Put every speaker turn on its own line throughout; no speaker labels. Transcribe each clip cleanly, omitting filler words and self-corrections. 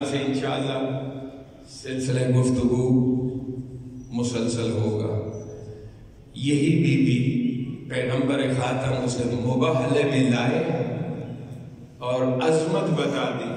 سے انشاءاللہ سلسلہ گفتگو مسلسل ہوگا۔ یہی بی بی پیغمبر خاتم اسے مباہلے میں لائے اور عظمت بتا دی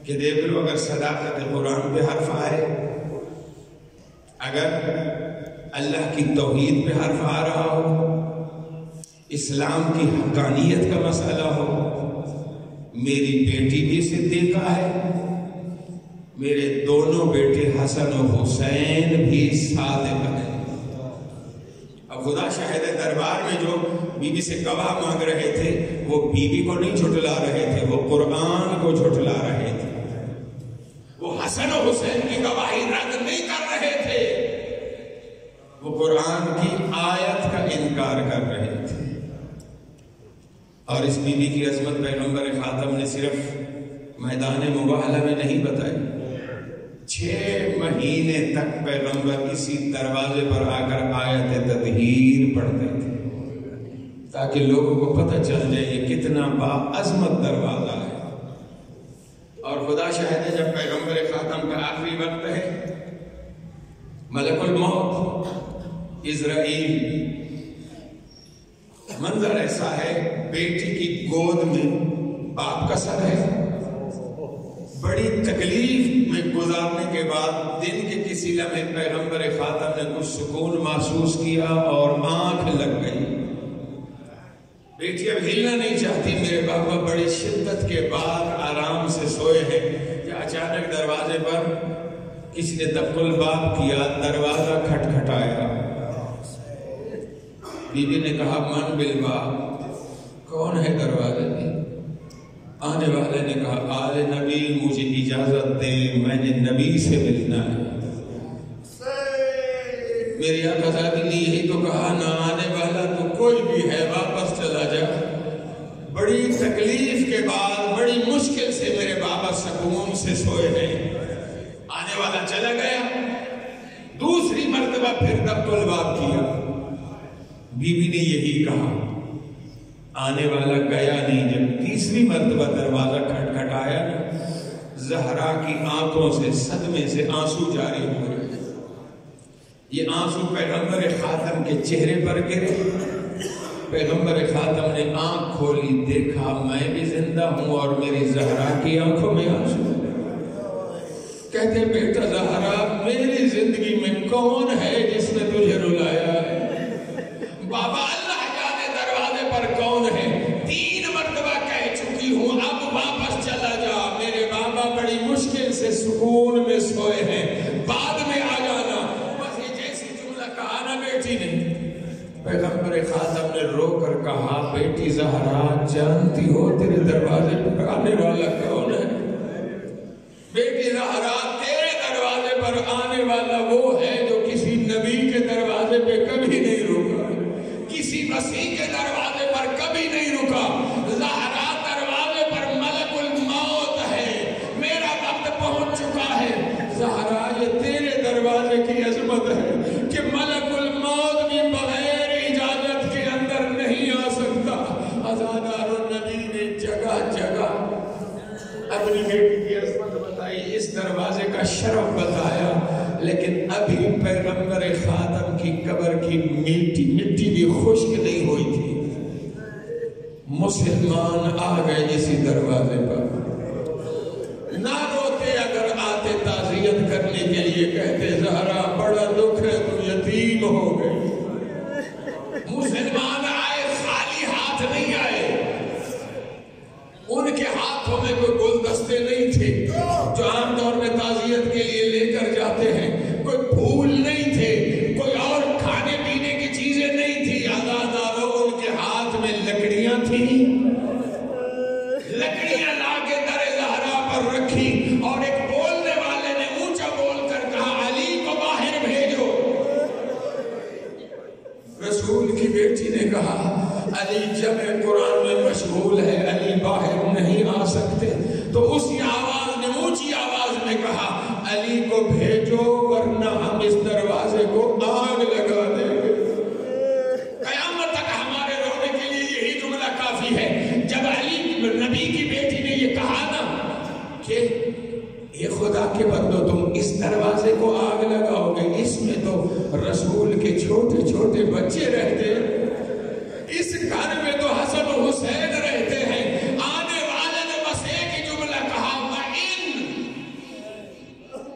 کہ دیکھ لو، اگر صداقت قرآن پہ حرف آئے، اگر اللہ کی توحید پہ حرف آ رہا ہو، اسلام کی حقانیت کا مسئلہ ہو، میری بیٹی بھی صدیقہ ہے، میرے دونوں بیٹے حسن و حسین بھی صادق ہیں۔ اب خدا شاہد دربار میں جو بی بی سے گواہ مانگ رہے تھے، وہ بی بی کو نہیں جھٹلا رہے تھے، وہ قرآن کو جھٹلا رہے تھے۔ وہ حسن و حسین کی گواہی رد نہیں کر رہے تھے، وہ قرآن کی آیت کا انکار کر رہے تھے۔ اور اس بی بی کی عظمت پیغمبر خاتم نے صرف میدان مباہلہ میں نہیں بتائی، 6 مہینے تک پیغمبر اسی دروازے پر آ کر آیت تطہیر پڑھتے تھے تاکہ لوگوں کو پتہ چل جائے یہ کتنا باعظمت دروازہ ہے۔ اور خدا شاہد ہے، جب پیغمبر خاتم کا آخری وقت ہے، ملک الموت عزرائیل، منظر ایسا ہے، بیٹی کی گود میں باپ کا سر ہے، بڑی تکلیف میں گزارنے کے بعد دن کے کسی لمحے پیغمبر خاتم نے کچھ سکون محسوس کیا اور آنکھ لگ گئی۔ بیٹی اب ہلنا نہیں چاہتی، میرے بابا بڑی شدت کے بعد آرام سے سوئے ہیں کہ اچانک دروازے پر کسی نے دق الباب کیا، دروازہ کھٹکھٹایا۔ بی بی نے کہا من بالباب، کون ہے دروازے پہ؟ آنے والے نے کہا آل نبی مجھے اجازت دے، میں نے نبی سے ملنا ہے۔ میری آقازادی نے یہی تو کہا، نہ آنے والا تو کوئی بھی ہے، واپس چلا جا۔ بڑی تکلیف کے بعد بڑی مشکل سے میرے بابا سکون سے سوئے ہیں، آنے والا چلا گیا۔ دوسری مرتبہ پھر دق الباب کیا، بی بی نے یہی کہا، آنے والا گیا نہیں۔ جب تیسری مرتبہ دروازہ کھٹکھٹایا، زہرا کی آنکھوں سے صدمے سے آنسو جاری ہو رہے۔ یہ آنسو پیغمبر خاتم کے چہرے پر گرے۔ پیغمبر خاتم نے آنکھ کھولی، دیکھا میں بھی زندہ ہوں اور میری زہرا کی آنکھوں میں آنسو۔ کہتے بیٹا زہرا، میری زندگی میں کون ہے جس نے تجھے رلایا ہے؟ بابا اللہ جانے دروازے پر کون ہے، 3 مرتبہ کہہ چکی ہوں، اب واپس چلا جا۔ میرے بابا بڑی مشکل سے سکون میں سوئے ہیں، بعد میں آ جانا۔ بس یہ جیسی جملہ کہا نا بیٹی نے، پیغمبر خاتم نے رو کر کہا، بیٹی زہرا جانتی ہو تیرے دروازے پر آنے والا کون ہے؟ بیٹی زہرا، تیرے دروازے پر آنے والا وہ ہے جو کسی نبی کے دروازے پہ کبھی نہیں رکا، کسی مسیح کے دروازے پر کبھی نہیں رکا۔ زہرا دروازے پر ملک الموت ہے، میرا وقت پہنچ چکا ہے۔ زہرا یہ تیرے دروازے کی عظمت ہے کہ ملک الموت بھی بغیر اجازت کے اندر نہیں آ سکتا۔ عزادار النبی نے جگہ جگہ اپنی بیٹی کی عظمت بتائی، اس دروازے کا شرف بتایا، لیکن ابھی پیغمبر خاتم کی قبر کی مٹی بھی خشک نہیں ہوئی تھی۔ مسلمان آ گئے اسی دروازے پر، نہ روتے اگر آتے تعزیت کرنے کے لیے، کہتے زہرا بڑا دکھ ہے تو یتیم ہو گئی۔ مسلمان آئے، خالی ہاتھ نہیں آئے، ان کے ہاتھوں میں کوئی گلدستے نہیں تھے جو عام طور میں تعزیت کے لیے لے کر جاتے ہیں، کوئی پھول نہیں تھے، کوئی اور کھانے پینے کی چیزیں نہیں تھی۔ عزاداروں، ان کے ہاتھ میں لکڑیاں تھیں، لکڑیاں لا کے در زہرا پر رکھی، اور ایک بولنے والے نے اونچا بول کر کہا علی کو باہر بھیجو۔ رسول کی بیٹی نے کہا علی جمع قرآن میں مشغول ہے، علی باہر نہیں آ سکتے۔ تو اسی آواز نے اونچی آواز میں کہا علی کو بھیجو ورنہ ہم اس دروازے کو آگ لگا دیں گے۔ قیامت تک ہمارے رونے کے لیے یہی جملہ کافی ہے۔ جب علی نبی کی بیٹی نے یہ کہا نا کہ یہ خدا کے بندو تم اس دروازے کو آگ لگاؤ گے، اس میں تو رسول کے چھوٹے چھوٹے بچے رہتے ہیں، اس گھر میں تو حسن و حسین رہتے ہیں، آنے والے نے بس ایک ہی جملہ کہا وَإِن،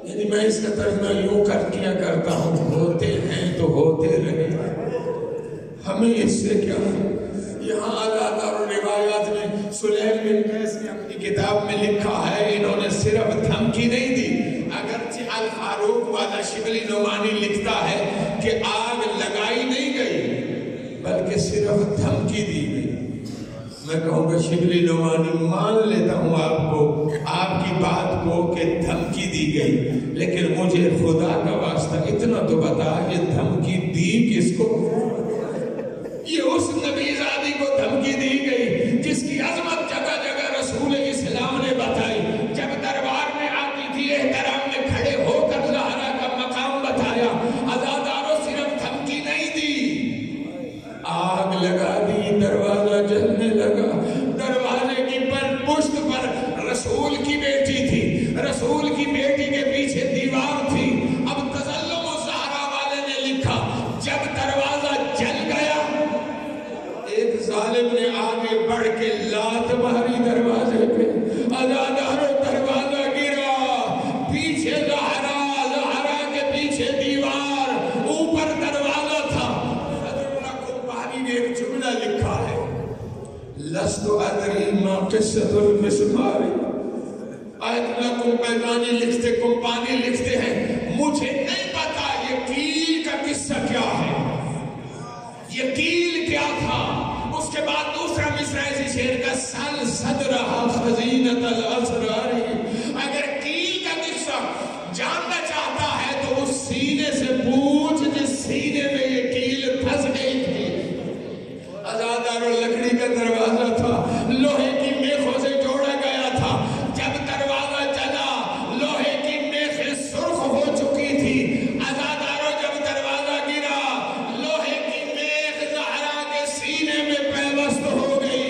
یعنی میں اس کا ترجمہ یوں کیا کرتا ہوں، ہوتے ہیں تو ہوتے رہے، ہمیں اس سے کیا؟ یہاں ادادار و روایات میں سلیم بن قیس نے اپنی کتاب میں لکھا ہے، انہوں نے صرف دھمکی نہیں دی، اگرچہ الفاروق والا شبلی نعمانی لکھتا ہے کہ آگ لگائی نہیں گئی بلکہ صرف دھمکی دی گئی۔ میں کہوں گا شبلی نعمانی مان لیتا ہوں آپ کو، آپ کی بات کو کہ دھمکی دی گئی، لیکن مجھے خدا کا واسطہ اتنا تو بتا یہ دھمکی دی کس کو؟ یہ اس نبی زادی کو دھمکی دی گئی جس کی عظمت جگہ جگہ رسول اسلام نے بتائی، جب دربار میں آتی تھی احترام میں کھڑے ہو کر زہرا کا مقام بتایا، عزاداروں صرف دھمکی نہیں دی، آگ لگا دی، دروازہ جلنے لگا، دروازے کی پر پشت پر رسول کی بیٹی تھی، رسول کی بیٹی کے پیچھے دیوار تھی، اب تظلم الزہرا والے نے لکھا جب دروازہ جل گیا ایک ظالم نے آگے بڑھ کے لات ماری دروازے پہ، عزاداروں دروازہ گرا، پیچھے زہرا، زہرا کے پیچھے دیوار، اوپر دروازہ تھا۔ صدر اللہ کمپانی نے ایک جملہ لکھا ہے، لست ادری ما قصۃ المسمار، آیت اللہ کمپانی لکھتے ہیں مجھے نہیں پتا یہ کیل کا قصہ کیا ہے، یہ کیل کیا تھا۔ اس کے بعد دوسرا مصرع اسی شعر کا سل صدرہا خزینۃ الاسرار، اگر کیل کا قصہ جاننا چاہتا ہے تو اس سینے سے پوچھ جس سینے میں یہ کیل پھنس گئی تھی۔ عزاداروں لکڑی کا دروازہ تھا، لوہے کی میخوں سے جوڑا گیا تھا، جب دروازہ چلا لوہے کی میخیں سرخ ہو چکی تھی، عزاداروں جب دروازہ گرا لوہے کی میخ زہرا کے سینے میں پیوست ہو گئی،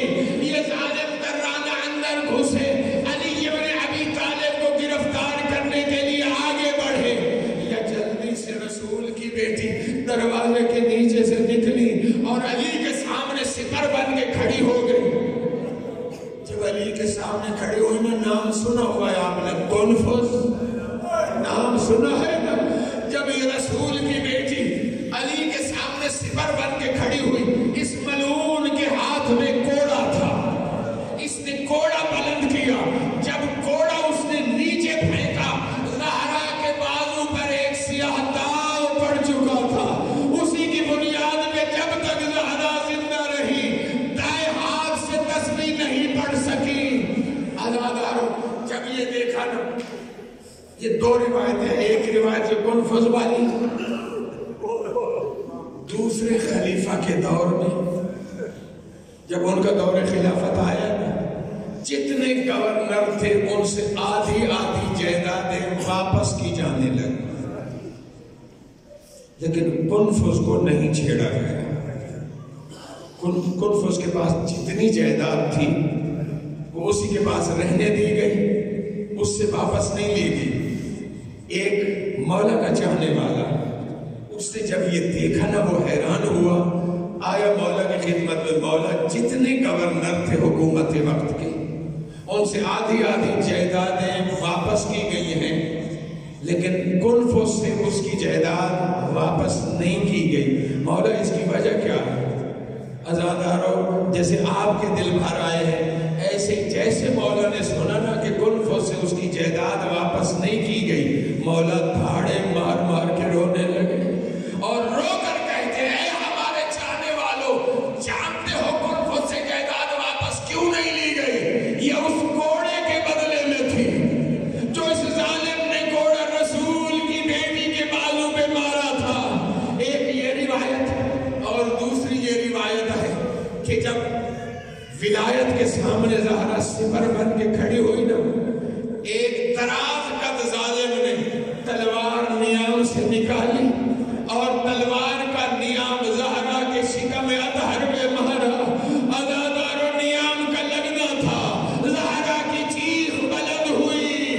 یہ ظالم درانہ اندر گھسے، علی بن ابی طالب کو گرفتار کرنے کے لیے آگے بڑھے، یا جلدی سے رسول کی بیٹی دروازے کے نیچے سے نکلی اور علی کے سامنے سپر بن کے کھڑی ہو گئی۔ جب علی کے سامنے کھڑی ہوئی نا، نام سنا ہوا ہے آپ نے، کنفس، نام سنا ہے نا، جب یہ رسول کی بیٹی علی کے سامنے سپر بن کے کھڑی ہوئی، اس ملعون کے ہاتھ میں کوڑا تھا، اس نے کوڑا بلند کیا، جب کوڑا اس نے نیچے پھینکا، زہرا کے بازو پر ایک سیاہ داغ پڑ چکا تھا، اسی کی بنیاد پہ جب تک زہرا زندہ رہی دائیں ہاتھ سے تسبیح نہیں پڑھ سکی۔ عزاداروں جب یہ دیکھا نا، یہ دو روایتیں، ایک روایت جو کنفس والی، دوسرے خلیفہ کے دور میں جب ان کا دور خلافت آیا نا، جتنے گورنر تھے ان سے آدھی آدھی جائیدادیں واپس کی جانے لگی، لیکن کنفس کو نہیں چھیڑا گیا۔ کنفس کے پاس جتنی جائیداد تھی وہ اسی کے پاس رہنے دی گئی، اس سے واپس نہیں لی گئی۔ ایک مولا کا چاہنے والا، اس نے جب یہ دیکھا نا وہ حیران ہوا، آیا مولا کی خدمت میں، مولا جتنے گورنر تھے حکومت وقت کے ان سے آدھی آدھی جائیدادیں واپس کی گئی ہیں، لیکن کنفس سے اس کی جائیداد واپس نہیں کی گئی، مولا اس کی وجہ کیا ہے؟ عزاداروں جیسے آپ کے دل بھر آئے ہیں، ایسے جیسے مولا نے سنا نا کہ کنفس سے اس کی جائیداد واپس نہیں کی گئی، مولا دھاڑے مار مار کے رونے لگے اور رو کر کہتے ہیں ہمارے چاہنے والوں، جانتے ہو کنفس سے جائیداد واپس کیوں نہیں لی گئی؟ یہ اس کوڑے کے بدلے میں تھی جو اس ظالم نے کوڑا رسول کی بیٹی کے بالوں پہ مارا تھا۔ ایک یہ روایت اور دوسری یہ روایت ہے کہ جب ولایت کے سامنے زہرا سپر بن کے کھڑی ہوئی نا، ایک دراز قد ظالم نے تلوار نیام سے نکالی اور تلوار کا نیام زہرا کے شکم اطہر میں مارا۔ عزاداروں نیام کا لگنا تھا، زہرا کی چیخ بلند ہوئی،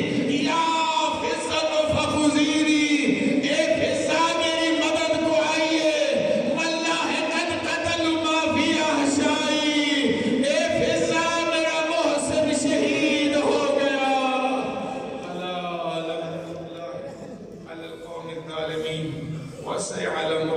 وَسَيَعْلَمُ